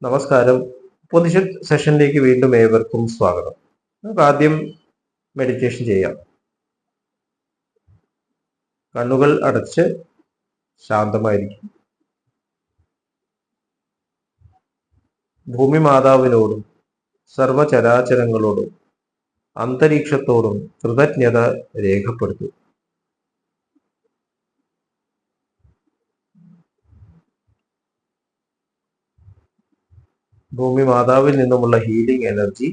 നമസ്കാരം. ഉപനിഷത്ത് സെഷനിലേക്ക് വീണ്ടും ഏവർക്കും സ്വാഗതം. നമുക്ക് ആദ്യം മെഡിറ്റേഷൻ ചെയ്യാം. കണ്ണുകൾ അടച്ച് ശാന്തമായിരിക്കും. ഭൂമി മാതാവിനോടും സർവചരാചരങ്ങളോടും അന്തരീക്ഷത്തോടും കൃതജ്ഞത രേഖപ്പെടുത്തും. ഭൂമി മാതാവിൽ നിന്നുമുള്ള ഹീലിംഗ് എനർജി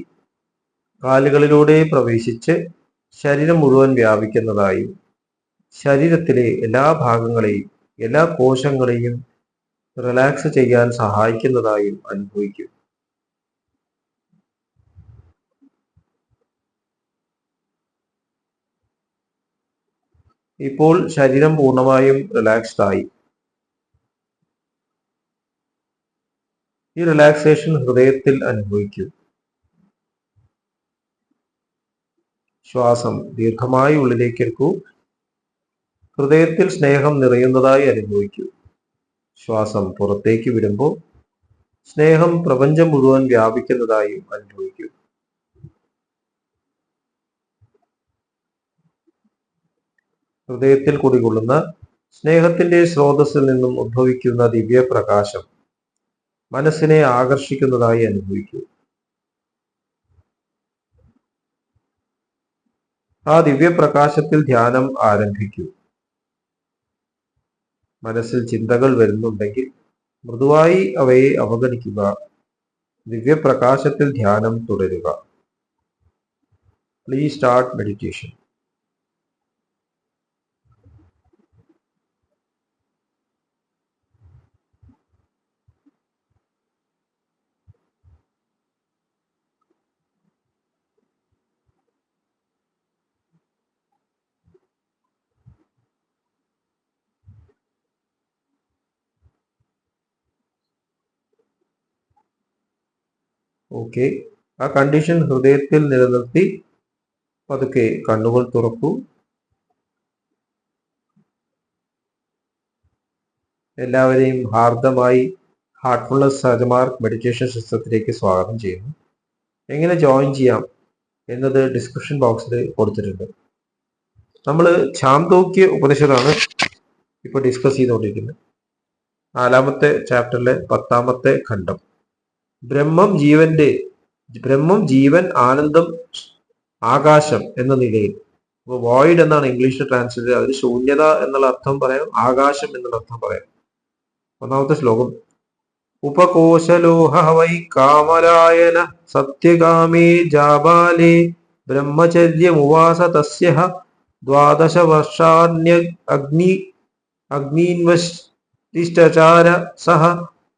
കാലുകളിലൂടെ പ്രവേശിച്ച് ശരീരം മുഴുവൻ വ്യാപിക്കുന്നതായും ശരീരത്തിലെ എല്ലാ ഭാഗങ്ങളെയും എല്ലാ കോശങ്ങളെയും റിലാക്സ് ചെയ്യാൻ സഹായിക്കുന്നതായും അനുഭവിക്കും. ഇപ്പോൾ ശരീരം പൂർണ്ണമായും റിലാക്സ്ഡ് ആയി. ഈ റിലാക്സേഷൻ ഹൃദയത്തിൽ അനുഭവിക്കൂ. ശ്വാസം ദീർഘമായി ഉള്ളിലേക്ക് എടുക്കൂ. ഹൃദയത്തിൽ സ്നേഹം നിറയുന്നതായി അനുഭവിക്കൂ. ശ്വാസം പുറത്തേക്ക് വിടുമ്പോൾ സ്നേഹം പ്രപഞ്ചം മുഴുവൻ വ്യാപിക്കുന്നതായും അനുഭവിക്കൂ. ഹൃദയത്തിൽ കുടികൊള്ളുന്ന സ്നേഹത്തിന്റെ സ്രോതസ്സിൽ നിന്നും ഉദ്ഭവിക്കുന്ന ദിവ്യപ്രകാശം മനസ്സിനെ ആകർഷിക്കുന്നതായി അനുഭവിക്കൂ. ആ ദിവ്യപ്രകാശത്തിൽ ധ്യാനം ആരംഭിക്കൂ. മനസ്സിൽ ചിന്തകൾ വരുന്നുണ്ടെങ്കിൽ മൃദുവായി അവയെ അവഗണിക്കുക. ദിവ്യപ്രകാശത്തിൽ ധ്യാനം തുടരുക. Please start meditation. ഓക്കെ, ആ കണ്ടീഷൻ ഹൃദയത്തിൽ നിലനിർത്തി പതുക്കെ കണ്ണുകൾ തുറക്കൂ. എല്ലാവരെയും ഹാർദമായി ഹാർട്ട്ഫുൾനെസ് സഹജമാർഗ് മെഡിറ്റേഷൻ സിസ്റ്റത്തിലേക്ക് സ്വാഗതം ചെയ്യുന്നു. എങ്ങനെ ജോയിൻ ചെയ്യാം എന്നത് ഡിസ്ക്രിപ്ഷൻ ബോക്സിൽ കൊടുത്തിട്ടുണ്ട്. നമ്മൾ ഛാന്തോക്യ ഉപനിഷത്താണ് ഇപ്പോൾ ഡിസ്കസ് ചെയ്തുകൊണ്ടിരിക്കുന്നത്. 4ാമത്തെ ചാപ്റ്ററിലെ 10ാമത്തെ ഖണ്ഡം. ബ്രഹ്മം ജീവൻ ആനന്ദം ആകാശം എന്ന നിലയിൽ. വോയിഡ് എന്നാണ് ഇംഗ്ലീഷിൽ ട്രാൻസ്ലേറ്റ്. അതിന് ശൂന്യത എന്നുള്ള അർത്ഥം പറയാം, ആകാശം എന്നുള്ള അർത്ഥം പറയാം. 1ാമത്തെ ശ്ലോകം. ഉപകോശലോഹ വൈ കാമലായന സത്യകാമേ ജാബാലേ ബ്രഹ്മചര്യമുവാസ തസ്യ 12 വർഷാണ്യ അഗ്നീൻവഷ്ടിശ്ചാര സഹ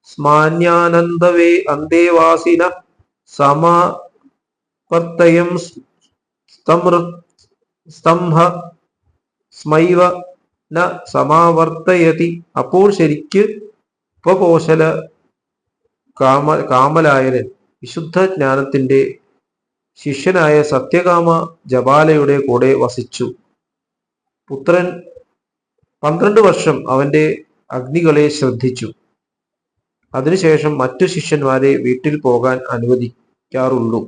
സ്മാന്യാനന്ദവേ അന്തേവാസിന സമവർത്തയം സ്തംഭ സ്മൈവ ന സമാവർത്തയതി. അപ്പോൾ ശരിക്ക് ഉപകോശല കാമലായനൻ വിശുദ്ധ ജ്ഞാനത്തിന്റെ ശിഷ്യനായ സത്യകാമ ജപാലയുടെ കൂടെ വസിച്ചു. പുത്രൻ 12 വർഷം അവന്റെ അഗ്നികളെ ശ്രദ്ധിച്ചു. അതിനുശേഷം മറ്റു ശിഷ്യന്മാരെ വീട്ടിൽ പോകാൻ അനുവദിക്കാറുള്ളൂ.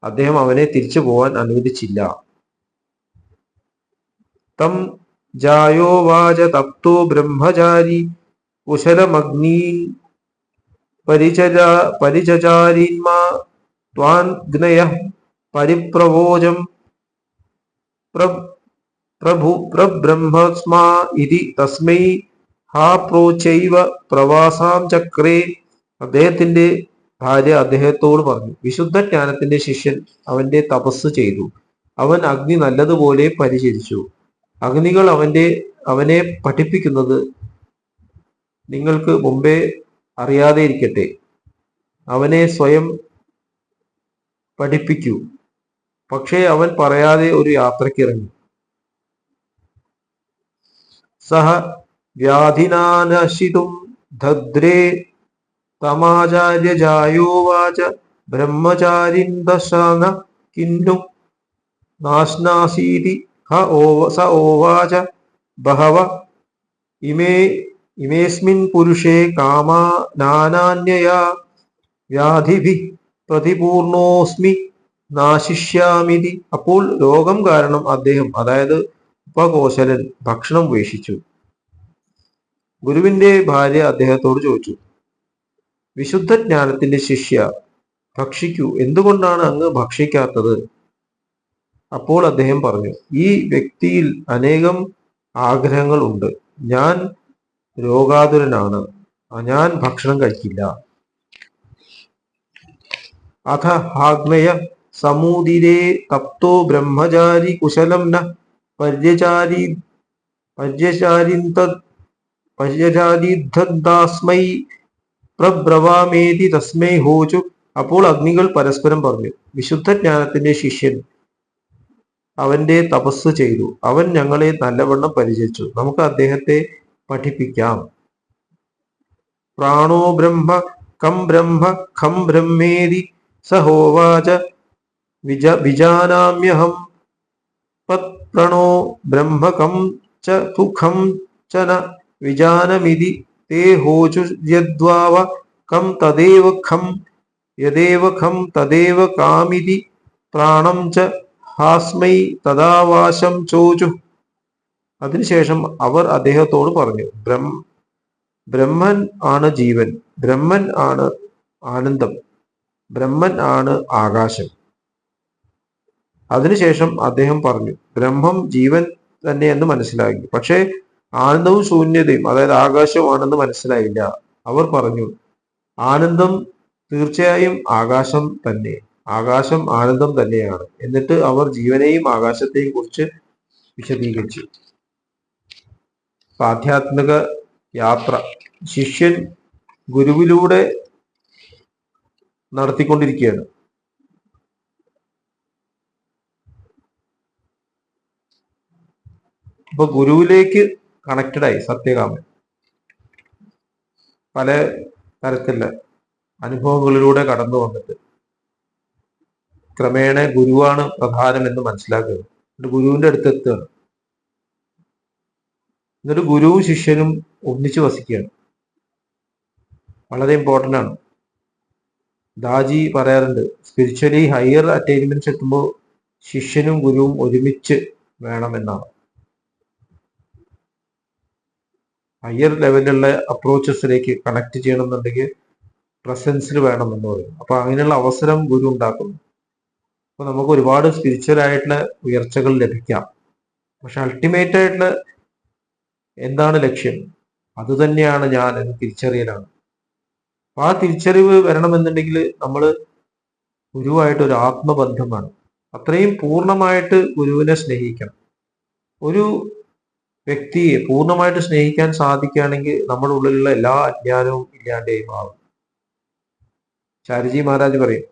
അദ്ദേഹം അവനെ തിരിച്ചു പോകാൻ അനുവദിച്ചില്ല. തം ജായോവാച തപ്തോ ബ്രഹ്മചാരി കുശലമഗ്നീൻ പരിചചാരീന്മാ ത്വാൻഗ്നയഃ പരിപ്രവോചം പ്രബ്രഹ്മസ്മാ ഇതി തസ്മൈ ഹാപ്രോചൈവ പ്രവാസാം ചക്രേ. അദ്ദേഹത്തിന്റെ ഭാര്യ അദ്ദേഹത്തോട് പറഞ്ഞു, വിശുദ്ധ ജ്ഞാനത്തിന്റെ ശിഷ്യൻ അവന്റെ തപസ് ചെയ്തു. അവൻ അഗ്നി നല്ലതുപോലെ പരിചരിച്ചു. അഗ്നികൾ അവനെ പഠിപ്പിക്കുന്നത് നിങ്ങൾക്ക് മുമ്പേ അറിയാതെ ഇരിക്കട്ടെ. അവനെ സ്വയം പഠിപ്പിക്കൂ. പക്ഷേ അവൻ പറയാതെ ഒരു യാത്രയ്ക്ക് ഇറങ്ങി. സഹ വ്യാധിനാനശിതും ധദ്രേ തമാചാര്യജായോവാച ബ്രഹ്മചാരിൻ ദശാന കിന്നു നാശ്നാസീതി സ ഓവാച ബഹവ ഇമേസ്മിൻ പുരുഷേ കാമാ നാനാന്യയാ വ്യാധിഭി പ്രതിപൂർണോസ്മി നാശിഷ്യാമിതി. അപ്പോൾ രോഗം കാരണം അദ്ദേഹം, അതായത് ഉപകോശലൻ, ഭക്ഷണം ഉപേക്ഷിച്ചു. ഗുരുവിന്റെ ഭാര്യ അദ്ദേഹത്തോട് ചോദിച്ചു, വിശുദ്ധ ജ്ഞാനത്തിന്റെ ശിഷ്യ, ഭക്ഷിക്കൂ, എന്തുകൊണ്ടാണ് അങ്ങ് ഭക്ഷിക്കാത്തത്? അപ്പോൾ അദ്ദേഹം പറഞ്ഞു, ഈ വ്യക്തിയിൽ അനേകം ആഗ്രഹങ്ങൾ ഉണ്ട്. ഞാൻ രോഗാതുരനാണ്, ഞാൻ ഭക്ഷണം കഴിക്കില്ല. അഥ ആഗ്നയ സമൂദിരേ തപ്തോ ബ്രഹ്മചാരി കുശലം ന പര്യചാരിദാസ്മൈ പ്രബ്രവാമേതി തസ്മൈ ഹോചു. അപ്പോൾ അഗ്നികൾ പരസ്പരം പറഞ്ഞു, വിശുദ്ധ ജ്ഞാനത്തിന്റെ ശിഷ്യൻ അവന്റെ തപസ് ചെയ്തു, അവൻ ഞങ്ങളെ നല്ലവണ്ണം പരിചരിച്ചു, നമുക്ക് അദ്ദേഹത്തെ പഠിപ്പിക്കാം. പ്രാണോ ബ്രഹ്മ ഖം ബ്രഹ്മേതി സഹോവാച വിജാനാമ്യഹം പ്രണോ ബ്രഹ്മ ഖം ച ന വിജാനമിതി തേ ഹോചു യദ്വാവ ഖം യദേവ ഖം തദേവ കാമിതി പ്രാണം ച ഹാസ്മൈ തദാവാശം ചോചു. അതിനുശേഷം അവർ അദ്ദേഹത്തോട് പറഞ്ഞു, ബ്രഹ്മൻ ആണ് ജീവൻ, ബ്രഹ്മൻ ആണ് ആനന്ദം, ബ്രഹ്മൻ ആണ് ആകാശം. അതിനുശേഷം അദ്ദേഹം പറഞ്ഞു, ബ്രഹ്മം ജീവൻ തന്നെയെന്ന് മനസ്സിലാക്കി, പക്ഷേ ആനന്ദവും ശൂന്യതയും, അതായത് ആകാശവുമാണെന്ന് മനസ്സിലായില്ല. അവർ പറഞ്ഞു, ആനന്ദം തീർച്ചയായും ആകാശം തന്നെ, ആകാശം ആനന്ദം തന്നെയാണ്. എന്നിട്ട് അവർ ജീവനെയും ആകാശത്തെയും കുറിച്ച് വിശദീകരിച്ചു. ആധ്യാത്മിക യാത്ര ശിഷ്യൻ ഗുരുവിലൂടെ നടത്തിക്കൊണ്ടിരിക്കുകയാണ്. അപ്പൊ ഗുരുവിലേക്ക് കണക്റ്റഡായി സത്യകാമൻ. പല തരത്തിലുള്ള അനുഭവങ്ങളിലൂടെ കടന്നു വന്നിട്ട് ക്രമേണ ഗുരുവാണ് പ്രധാനം എന്ന് മനസ്സിലാക്കുക. ഗുരുവിന്റെ അടുത്ത് എത്തുകയാണ്. എന്നിട്ട് ഗുരുവും ശിഷ്യനും ഒന്നിച്ചു വസിക്കുകയാണ്. വളരെ ഇമ്പോർട്ടൻ്റ് ആണ്. ദാജി പറയാറുണ്ട്, സ്പിരിച്വലി ഹയർ അറ്റൈൻമെന്റ്സ് എത്തുമ്പോൾ ശിഷ്യനും ഗുരുവും ഒരുമിച്ച് വേണമെന്നാണ്. ഹയർ ലെവലിലുള്ള അപ്രോച്ചസിലേക്ക് കണക്ട് ചെയ്യണമെന്നുണ്ടെങ്കിൽ പ്രസൻസിൽ വേണമെന്ന് പറയും. അപ്പൊ അങ്ങനെയുള്ള അവസരം ഗുരു ഉണ്ടാക്കുന്നു. അപ്പൊ നമുക്ക് ഒരുപാട് സ്പിരിച്വൽ ആയിട്ടുള്ള ഉയർച്ചകൾ ലഭിക്കാം. പക്ഷെ അൾട്ടിമേറ്റ് ആയിട്ടുള്ള എന്താണ് ലക്ഷ്യം, അത് തന്നെയാണ് ഞാൻ എന്ന് തിരിച്ചറിയലാണ്. അപ്പൊ ആ തിരിച്ചറിവ് വരണമെന്നുണ്ടെങ്കിൽ നമ്മൾ ഗുരുവായിട്ട് ഒരു ആത്മബന്ധം വേണം. അത്രയും പൂർണ്ണമായിട്ട് ഗുരുവിനെ സ്നേഹിക്കണം. ഒരു വ്യക്തിയെ പൂർണ്ണമായിട്ട് സ്നേഹിക്കാൻ സാധിക്കുകയാണെങ്കിൽ നമ്മുടെ ഉള്ളിലുള്ള എല്ലാ അജ്ഞാനവും ഇല്ലാണ്ടേയും ആവും. ചാരുജി മഹാരാജ് പറയും,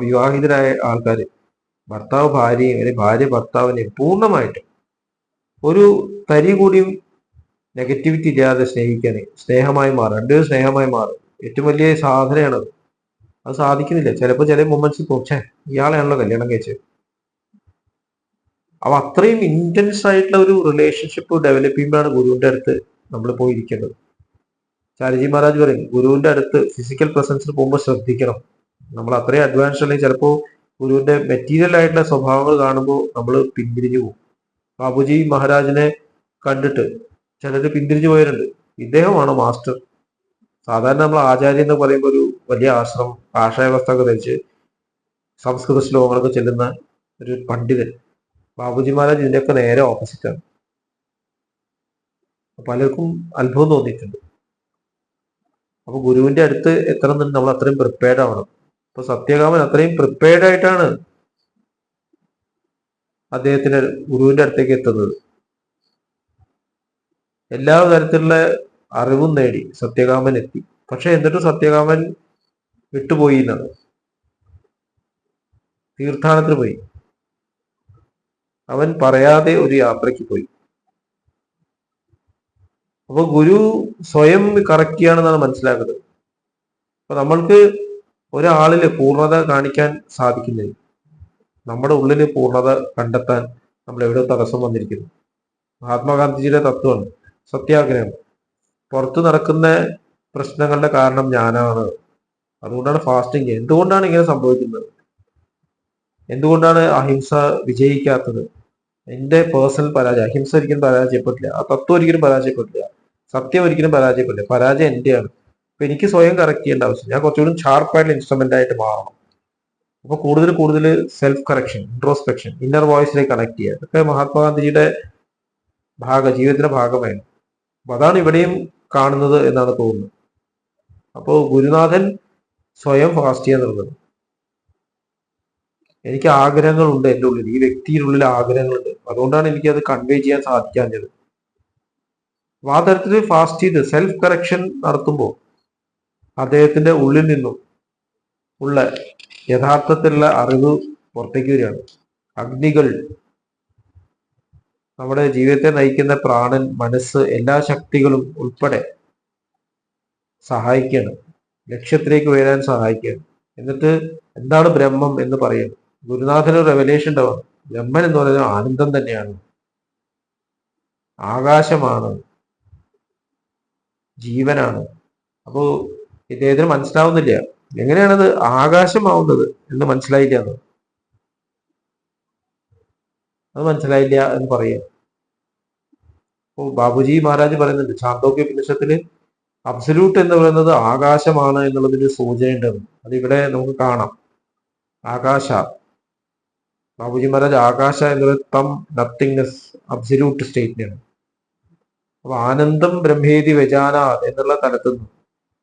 വിവാഹിതരായ ആൾക്കാര് ഭർത്താവ് ഭാര്യയും അല്ലെങ്കിൽ ഭാര്യ ഭർത്താവിനെയും പൂർണ്ണമായിട്ട് ഒരു തരി കൂടിയും നെഗറ്റിവിറ്റി ഇല്ലാതെ സ്നേഹിക്കാനേ സ്നേഹമായി മാറും. രണ്ടുപേരും സ്നേഹമായി മാറും. ഏറ്റവും വലിയ സാധനയാണത്. അത് സാധിക്കുന്നില്ല. ചിലപ്പോൾ ചില മൊമെന്റ്സ് തോച്ചേ ഇയാളെയാണല്ലോ കല്യാണം കഴിച്ചത്. അപ്പൊ അത്രയും ഇന്റൻസ് ആയിട്ടുള്ള ഒരു റിലേഷൻഷിപ്പ് ഡെവലപ്പ് ചെയ്യുമ്പോഴാണ് ഗുരുവിന്റെ അടുത്ത് നമ്മൾ പോയിരിക്കേണ്ടത്. ചാരുജി മഹാരാജ് പറയും, ഗുരുവിന്റെ അടുത്ത് ഫിസിക്കൽ പ്രസൻസിൽ പോകുമ്പോൾ ശ്രദ്ധിക്കണം. നമ്മൾ അത്രയും അഡ്വാൻസ് അല്ലെങ്കിൽ ചിലപ്പോൾ ഗുരുവിന്റെ മെറ്റീരിയൽ ആയിട്ടുള്ള സ്വഭാവങ്ങൾ കാണുമ്പോൾ നമ്മൾ പിന്തിരിഞ്ഞു പോകും. ബാബുജി മഹാരാജിനെ കണ്ടിട്ട് ചിലർ പിന്തിരിഞ്ഞു പോയവരുണ്ട്. ഇദ്ദേഹമാണ് മാസ്റ്റർ. സാധാരണ നമ്മൾ ആചാര്യ എന്ന് പറയുമ്പോൾ ഒരു വലിയ ആശ്രമം, കാഷായ വസ്ത്രമൊക്കെ ധരിച്ച് സംസ്കൃത ശ്ലോകങ്ങളൊക്കെ ചെല്ലുന്ന ഒരു പണ്ഡിതൻ. ബാബുജി മഹാരാജ് ഇതിന്റെയൊക്കെ നേരെ ഓപ്പോസിറ്റാണ്. പലർക്കും അത്ഭുതം തോന്നിയിട്ടുണ്ട്. അപ്പൊ ഗുരുവിന്റെ അടുത്ത് എത്തണമെന്നുണ്ടെങ്കിൽ നമ്മൾ അത്രയും പ്രിപ്പയർഡ് ആവണം. അപ്പൊ സത്യകാമൻ അത്രയും പ്രിപ്പയർഡ് ആയിട്ടാണ് അദ്ദേഹത്തിന് ഗുരുവിന്റെ അടുത്തേക്ക് എത്തുന്നത്. എല്ലാ തരത്തിലുള്ള അറിവും നേടി സത്യകാമൻ എത്തി. പക്ഷെ എന്നിട്ട് സത്യകാമൻ വിട്ടുപോയി എന്നാണ്. തീർത്ഥാടനത്തിന് പോയി. അവൻ പറയാതെ ഒരു യാത്രയ്ക്ക് പോയി. അപ്പൊ ഗുരു സ്വയം കറക്റ്റ് ചെയ്യാണെന്നാണ് മനസ്സിലാക്കുന്നത്. അപ്പൊ നമ്മൾക്ക് ഒരാളില് പൂർണ്ണത കാണിക്കാൻ സാധിക്കുന്നില്ല. നമ്മുടെ ഉള്ളില് പൂർണ്ണത കണ്ടെത്താൻ നമ്മൾ എവിടെ തടസ്സം വന്നിരിക്കുന്നു. മഹാത്മാഗാന്ധിജിയുടെ തത്വമാണ് സത്യാഗ്രഹം. പുറത്തു നടക്കുന്ന പ്രശ്നങ്ങളുടെ കാരണം ഞാനാണ്, അതുകൊണ്ടാണ് ഫാസ്റ്റിംഗ്. എന്തുകൊണ്ടാണ് ഇങ്ങനെ സംഭവിക്കുന്നത്? എന്തുകൊണ്ടാണ് അഹിംസ വിജയിക്കാത്തത്? എന്റെ പേഴ്സണൽ പരാജയം. അഹിംസ ഒരിക്കലും പരാജയപ്പെട്ടില്ല, ആ തത്വം ഒരിക്കലും പരാജയപ്പെട്ടില്ല, സത്യം ഒരിക്കലും പരാജയപ്പെട്ടില്ല. പരാജയം എന്റെയാണ്. അപ്പൊ എനിക്ക് സ്വയം കറക്റ്റ് ചെയ്യേണ്ട ആവശ്യം, ഞാൻ കുറച്ചുകൂടി ഷാർപ്പായിട്ടുള്ള ഇൻസ്ട്രുമെന്റ് ആയിട്ട് മാറണം. അപ്പൊ കൂടുതൽ കൂടുതൽ സെൽഫ് കറക്ഷൻ, ഇൻട്രോസ്പെക്ഷൻ, ഇന്നർ വോയിസിലേക്ക് കണക്ട് ചെയ്യുക. ഇതൊക്കെ മഹാത്മാഗാന്ധിജിയുടെ ജീവിതത്തിന്റെ ഭാഗമായിരുന്നു. അപ്പൊ അതാണ് ഇവിടെയും കാണുന്നത് എന്നാണ് തോന്നുന്നത്. അപ്പോൾ ഗുരുനാഥൻ സ്വയം ഫാസ്റ്റ് ചെയ്യാൻ തുടങ്ങുന്നു. എനിക്ക് ആഗ്രഹങ്ങളുണ്ട് എൻ്റെ ഉള്ളിൽ, ഈ വ്യക്തിയുടെ ഉള്ളിൽ ആഗ്രഹങ്ങളുണ്ട്, അതുകൊണ്ടാണ് എനിക്ക് അത് കൺവേ ചെയ്യാൻ സാധിക്കാഞ്ഞത്. അപ്പൊ ആ തരത്തിൽ ഫാസ്റ്റ് ചെയ്ത് സെൽഫ് കറക്ഷൻ നടത്തുമ്പോൾ അദ്ദേഹത്തിന്റെ ഉള്ളിൽ നിന്നും ഉള്ള യഥാർത്ഥത്തിലുള്ള അറിവ് പുറത്തേക്ക് വരികയാണ്. അഗ്നികൾ, നമ്മുടെ ജീവിതത്തെ നയിക്കുന്ന പ്രാണൻ, മനസ്സ്, എല്ലാ ശക്തികളും ഉൾപ്പെടെ സഹായിക്കുകയാണ്, ലക്ഷ്യത്തിലേക്ക് ഉയരാൻ സഹായിക്കുകയാണ്. എന്നിട്ട് എന്താണ് ബ്രഹ്മം എന്ന് പറയുന്നത്? ഗുരുനാഥന് റെവലേഷൻ ഉണ്ടാവുന്നു. ബ്രഹ്മൻ എന്ന് പറയുന്നത് ആനന്ദം തന്നെയാണ്, ആകാശമാണ്, ജീവനാണ്. അപ്പോ ഇദ്ദേഹത്തിന് മനസ്സിലാവുന്നില്ല എങ്ങനെയാണത് ആകാശമാവുന്നത് എന്ന് മനസ്സിലായില്ല എന്ന്. അത് മനസ്സിലായില്ല എന്ന് പറയാം. അപ്പോ ബാബുജി മഹാരാജ് പറയുന്നുണ്ട് ചാന്തോക്യ ഉപനിഷത്തില് അബ്സല്യൂട്ട് എന്ന് പറയുന്നത് ആകാശമാണ് എന്നുള്ളതിന് സൂചനയുണ്ടെന്ന്. അത് ഇവിടെ നമുക്ക് കാണാം. ആകാശ, ബാബുജി മഹാരാജ് ആകാശ എന്നുള്ളത് തം, നത്തിങ്നെസ്, അബ്സല്യൂട്ട് സ്റ്റേറ്റിനാണ്. അപ്പൊ ആനന്ദം ബ്രഹ്മേതി വ്യജാന എന്നുള്ള തലത്തിൽ നിന്ന്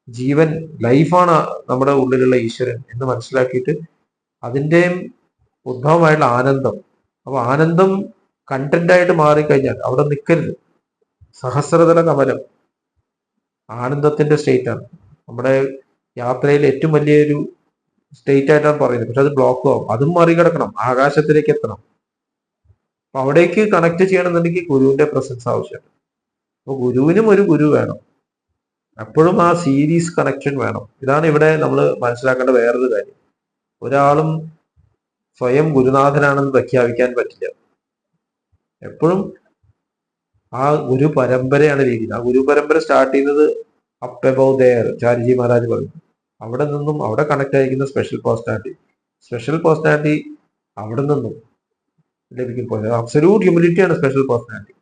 ജീവൻ, ലൈഫാണ് നമ്മുടെ ഉള്ളിലുള്ള ഈശ്വരൻ എന്ന് മനസ്സിലാക്കിയിട്ട് അതിൻ്റെയും ഉദ്ഭവമായിട്ടുള്ള ആനന്ദം. അപ്പൊ ആനന്ദം കണ്ടന്റ് ആയിട്ട് മാറിക്കഴിഞ്ഞാൽ അവിടെ നിൽക്കരുത്. സഹസ്രതല കമലം ആനന്ദത്തിന്റെ സ്റ്റേറ്റ് ആണ്. നമ്മുടെ യാത്രയിൽ ഏറ്റവും വലിയൊരു സ്റ്റേറ്റ് ആയിട്ടാണ് പറയുന്നത്. പക്ഷെ അത് ബ്ലോക്ക് ആവും. അതും മറികടക്കണം, ആകാശത്തിലേക്ക് എത്തണം. അപ്പൊ അവിടേക്ക് കണക്ട് ചെയ്യണമെന്നുണ്ടെങ്കിൽ ഗുരുവിന്റെ പ്രസൻസ് ആവശ്യമാണ്. അപ്പൊ ഗുരുവിനും ഒരു ഗുരു വേണം, എപ്പോഴും ആ സീരീസ് കണക്ഷൻ വേണം. ഇതാണ് ഇവിടെ നമ്മൾ മനസ്സിലാക്കേണ്ട വേറൊരു കാര്യം. ഒരാളും സ്വയം ഗുരുനാഥനാണെന്ന് പ്രഖ്യാപിക്കാൻ പറ്റില്ല. എപ്പോഴും ആ ഗുരു പരമ്പരയാണ് രീതി. ആ ഗുരു പരമ്പര സ്റ്റാർട്ട് ചെയ്യുന്നത് അപ്പ് എബവ് ദെയർ, ചാരിജി മഹാരാജ് പറഞ്ഞു. അവിടെ നിന്നും അവിടെ കണക്ട് ആയിരിക്കുന്ന സ്പെഷ്യൽ പേഴ്സണാലിറ്റി അവിടെ നിന്നും ലഭിക്കും. അബ്സല്യൂട്ട് ഹ്യൂമിലിറ്റിയാണ് സ്പെഷ്യൽ പേഴ്സണാലിറ്റി.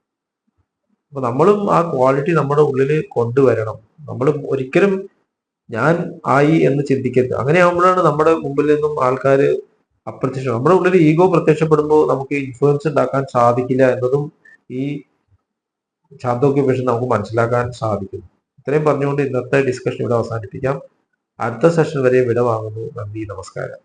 അപ്പൊ നമ്മളും ആ ക്വാളിറ്റി നമ്മുടെ ഉള്ളിൽ കൊണ്ടുവരണം. നമ്മൾ ഒരിക്കലും ഞാൻ ആയി എന്ന് ചിന്തിക്കരുത്. അങ്ങനെയാകുമ്പോഴാണ് നമ്മുടെ മുമ്പിൽ നിന്നും ആൾക്കാർ അപ്രത്യക്ഷം, നമ്മുടെ ഉള്ളിൽ ഈഗോ പ്രത്യക്ഷപ്പെടുമ്പോൾ നമുക്ക് ഇൻഫ്ലുവൻസ് ഉണ്ടാക്കാൻ സാധിക്കില്ല എന്നതും ഈ ചാന്തോക്യ ഉപനിഷത്ത് നമുക്ക് മനസ്സിലാക്കാൻ സാധിക്കും. ഇത്രയും പറഞ്ഞുകൊണ്ട് ഇന്നത്തെ ഡിസ്കഷൻ ഇവിടെ അവസാനിപ്പിക്കാം. അടുത്ത സെഷൻ വരെ വിട വാങ്ങുന്നു. നന്ദി, നമസ്കാരം.